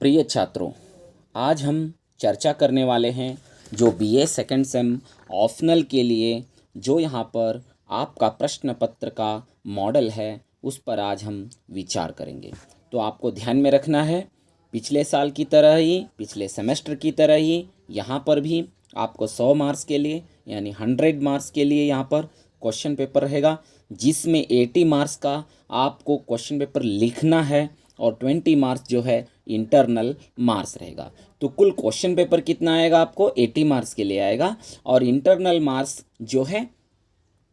प्रिय छात्रों, आज हम चर्चा करने वाले हैं जो बीए सेकंड सेम ऑप्शनल के लिए जो यहाँ पर आपका प्रश्न पत्र का मॉडल है उस पर आज हम विचार करेंगे। तो आपको ध्यान में रखना है, पिछले साल की तरह ही, पिछले सेमेस्टर की तरह ही यहाँ पर भी आपको 100 मार्क्स के लिए यानी 100 मार्क्स के लिए यहाँ पर क्वेश्चन पेपर रहेगा, जिसमें 80 मार्क्स का आपको क्वेश्चन पेपर लिखना है और 20 मार्क्स जो है इंटरनल मार्क्स रहेगा। तो कुल क्वेश्चन पेपर कितना आएगा आपको? 80 मार्क्स के लिए आएगा और इंटरनल मार्क्स जो है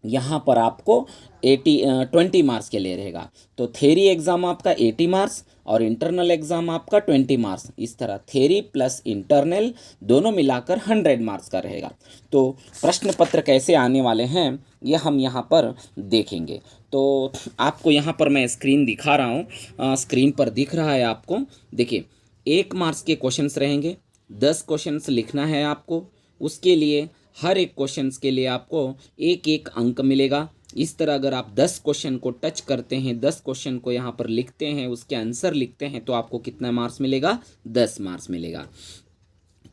यहाँ पर आपको 20 मार्क्स के लिए रहेगा। तो थ्योरी एग्ज़ाम आपका 80 मार्क्स और इंटरनल एग्ज़ाम आपका 20 मार्क्स, इस तरह थ्योरी प्लस इंटरनल दोनों मिलाकर 100 मार्क्स का रहेगा। तो प्रश्न पत्र कैसे आने वाले हैं ये हम यहाँ पर देखेंगे। तो आपको यहाँ पर मैं स्क्रीन दिखा रहा हूँ, स्क्रीन पर दिख रहा है आपको। देखिए, 1 मार्क्स के क्वेश्चंस रहेंगे, 10 क्वेश्चंस लिखना है आपको। उसके लिए हर एक क्वेश्चंस के लिए आपको एक एक अंक मिलेगा। इस तरह अगर आप 10 क्वेश्चन को टच करते हैं, 10 क्वेश्चन को यहाँ पर लिखते हैं, उसके आंसर लिखते हैं, तो आपको कितना मार्क्स मिलेगा? 10 मार्क्स मिलेगा।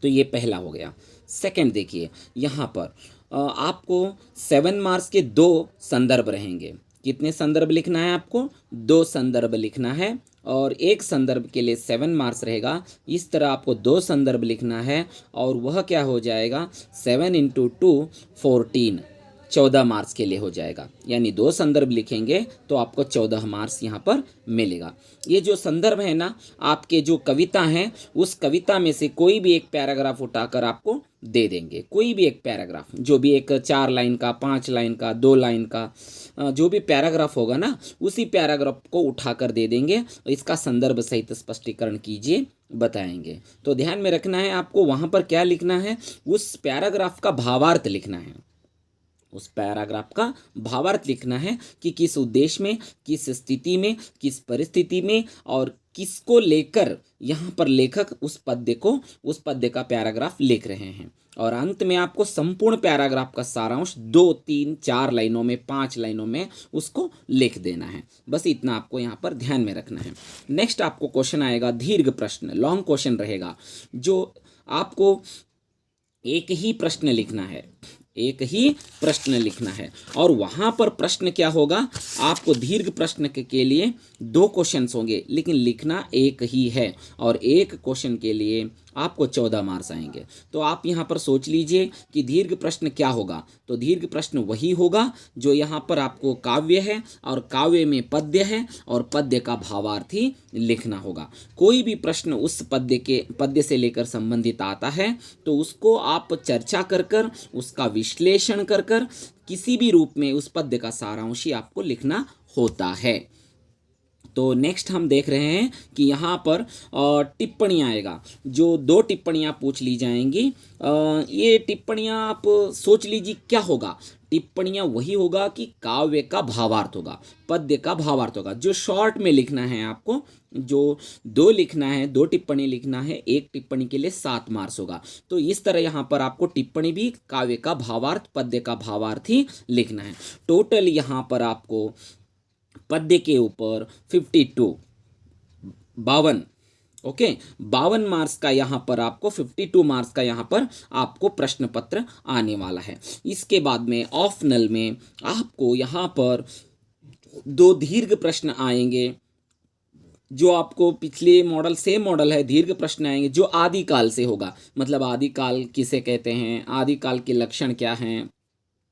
तो ये पहला हो गया। सेकंड देखिए, यहाँ पर आपको 7 मार्क्स के 2 संदर्भ रहेंगे। कितने संदर्भ लिखना है आपको? 2 संदर्भ लिखना है और एक संदर्भ के लिए 7 मार्क्स रहेगा। इस तरह आपको 2 संदर्भ लिखना है और वह क्या हो जाएगा? 7 इंटू 2 14, 14 मार्क्स के लिए हो जाएगा। यानी 2 संदर्भ लिखेंगे तो आपको 14 मार्क्स यहाँ पर मिलेगा। ये जो संदर्भ है ना, आपके जो कविता हैं उस कविता में से कोई भी एक पैराग्राफ उठाकर आपको दे देंगे। कोई भी एक पैराग्राफ, जो भी एक 4 लाइन का, 5 लाइन का, 2 लाइन का, जो भी पैराग्राफ होगा ना, उसी पैराग्राफ को उठाकर दे देंगे। इसका संदर्भ सहित स्पष्टीकरण कीजिए, बताएंगे। तो ध्यान में रखना है आपको, वहाँ पर क्या लिखना है? उस पैराग्राफ का भावार्थ लिखना है। उस पैराग्राफ का भावार्थ लिखना है कि किस उद्देश्य में, किस स्थिति में, किस परिस्थिति में और किसको लेकर यहाँ पर लेखक उस पद्य का पैराग्राफ लिख रहे हैं। और अंत में आपको संपूर्ण पैराग्राफ का सारांश 2, 3, 4 लाइनों में, 5 लाइनों में उसको लिख देना है। बस इतना आपको यहाँ पर ध्यान में रखना है। नेक्स्ट आपको क्वेश्चन आएगा दीर्घ प्रश्न, लॉन्ग क्वेश्चन रहेगा, जो आपको एक ही प्रश्न लिखना है, एक ही प्रश्न लिखना है। और वहाँ पर प्रश्न क्या होगा? आपको दीर्घ प्रश्न के लिए 2 क्वेश्चंस होंगे, लेकिन लिखना एक ही है और एक क्वेश्चन के लिए आपको 14 मार्क्स आएंगे। तो आप यहाँ पर सोच लीजिए कि दीर्घ प्रश्न क्या होगा। तो दीर्घ प्रश्न वही होगा जो यहाँ पर आपको काव्य है और काव्य में पद्य है और पद्य का भावार्थ ही लिखना होगा। कोई भी प्रश्न उस पद्य से लेकर संबंधित आता है तो उसको आप चर्चा कर उसका विश्लेषण कर किसी भी रूप में उस पद्य का सारांश ही आपको लिखना होता है। तो नेक्स्ट हम देख रहे हैं कि यहाँ पर टिप्पणी आएगा, जो 2 टिप्पणियाँ पूछ ली जाएंगी। ये टिप्पणियाँ आप सोच लीजिए क्या होगा। टिप्पणियाँ वही होगा कि काव्य का भावार्थ होगा, पद्य का भावार्थ होगा। जो शॉर्ट में लिखना है आपको, जो 2 लिखना है, 2 टिप्पणी लिखना है, एक टिप्पणी के लिए 7 मार्क्स होगा। तो इस तरह यहाँ पर आपको टिप्पणी भी काव्य का भावार्थ, पद्य का भावार्थ ही लिखना है। टोटल यहाँ पर आपको पद्य के ऊपर 52 ओके 52 मार्क्स का यहाँ पर आपको 52 मार्क्स का यहाँ पर आपको प्रश्न पत्र आने वाला है। इसके बाद में ऑप्शनल में आपको यहाँ पर 2 दीर्घ प्रश्न आएंगे, जो आपको पिछले मॉडल सेम मॉडल है, दीर्घ प्रश्न आएंगे जो आदिकाल से होगा। मतलब आदिकाल किसे कहते हैं, आदिकाल के लक्षण क्या हैं,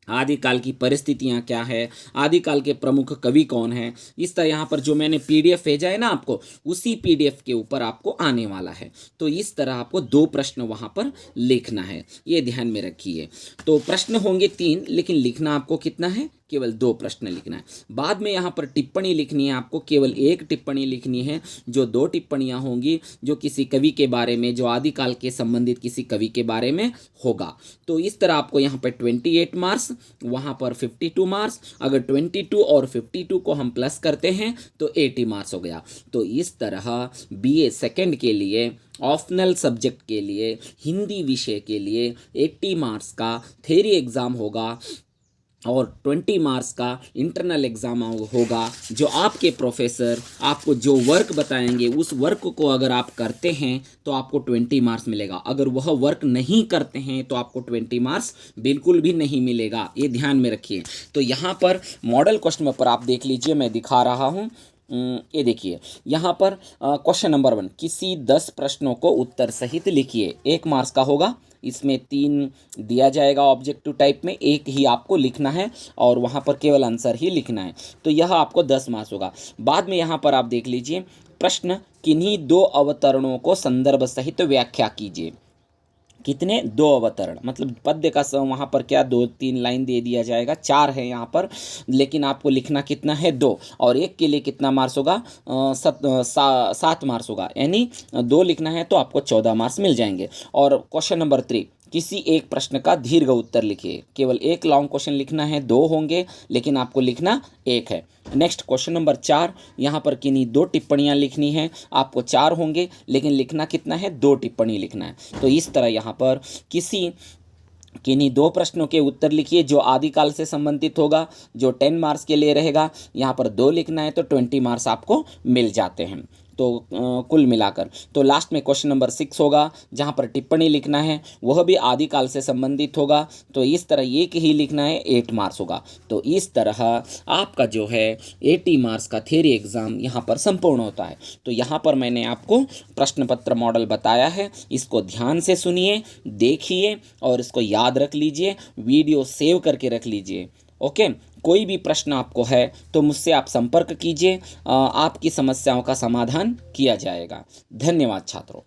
आदिकाल की परिस्थितियाँ क्या है, आदिकाल के प्रमुख कवि कौन है। इस तरह यहाँ पर जो मैंने पीडीएफ भेजा है ना आपको, उसी पीडीएफ के ऊपर आपको आने वाला है। तो इस तरह आपको 2 प्रश्न वहाँ पर लिखना है, ये ध्यान में रखिए। तो प्रश्न होंगे 3, लेकिन लिखना आपको कितना है? केवल 2 प्रश्न लिखना है। बाद में यहाँ पर टिप्पणी लिखनी है आपको, केवल एक टिप्पणी लिखनी है। जो 2 टिप्पणियाँ होंगी जो किसी कवि के बारे में, जो आदिकाल के संबंधित किसी कवि के बारे में होगा। तो इस तरह आपको यहाँ पर 28 मार्क्स, वहाँ पर 52 मार्क्स। अगर 22 और 52 को हम प्लस करते हैं तो 80 मार्क्स हो गया। तो इस तरह बीए सेकंड के लिए, ऑप्शनल सब्जेक्ट के लिए, हिंदी विषय के लिए 80 मार्क्स का थ्योरी एग्ज़ाम होगा और 20 मार्क्स का इंटरनल एग्ज़ाम होगा, जो आपके प्रोफेसर आपको जो वर्क बताएंगे उस वर्क को अगर आप करते हैं तो आपको 20 मार्क्स मिलेगा। अगर वह वर्क नहीं करते हैं तो आपको 20 मार्क्स बिल्कुल भी नहीं मिलेगा, ये ध्यान में रखिए। तो यहाँ पर मॉडल क्वेश्चन पेपर आप देख लीजिए, मैं दिखा रहा हूँ। ये देखिए यहाँ पर क्वेश्चन नंबर 1, किसी 10 प्रश्नों को उत्तर सहित लिखिए। 1 मार्क्स का होगा, इसमें 3 दिया जाएगा ऑब्जेक्टिव टाइप में, 1 ही आपको लिखना है और वहाँ पर केवल आंसर ही लिखना है, तो यह आपको 10 मार्क्स होगा। बाद में यहाँ पर आप देख लीजिए, प्रश्न किन्हीं 2 अवतरणों को संदर्भ सहित व्याख्या कीजिए। कितने? 2 अवतरण, मतलब पद्य का वहाँ पर क्या 2-3 लाइन दे दिया जाएगा, 4 है यहाँ पर, लेकिन आपको लिखना कितना है? 2, और 1 के लिए कितना मार्क्स होगा? 7 मार्क्स होगा, यानी 2 लिखना है तो आपको 14 मार्क्स मिल जाएंगे। और क्वेश्चन नंबर 3, किसी एक प्रश्न का दीर्घ उत्तर लिखिए। केवल 1 लॉन्ग क्वेश्चन लिखना है, 2 होंगे लेकिन आपको लिखना 1 है। नेक्स्ट क्वेश्चन नंबर 4, यहाँ पर किन्हीं 2 टिप्पणियाँ लिखनी है, आपको 4 होंगे लेकिन लिखना कितना है? 2 टिप्पणी लिखना है। तो इस तरह यहाँ पर किन्हीं 2 प्रश्नों के उत्तर लिखिए जो आदिकाल से संबंधित होगा, जो 10 मार्क्स के लिए रहेगा। यहाँ पर 2 लिखना है तो 20 मार्क्स आपको मिल जाते हैं। तो कुल मिलाकर तो लास्ट में क्वेश्चन नंबर 6 होगा, जहाँ पर टिप्पणी लिखना है, वह भी आदिकाल से संबंधित होगा, तो इस तरह एक ही लिखना है, 8 मार्क्स होगा। तो इस तरह आपका जो है 80 मार्क्स का थ्योरी एग्ज़ाम यहाँ पर संपूर्ण होता है। तो यहाँ पर मैंने आपको प्रश्न पत्र मॉडल बताया है, इसको ध्यान से सुनिए, देखिए और इसको याद रख लीजिए, वीडियो सेव करके रख लीजिए। ओके, कोई भी प्रश्न आपको है तो मुझसे आप संपर्क कीजिए, आपकी समस्याओं का समाधान किया जाएगा। धन्यवाद छात्रों।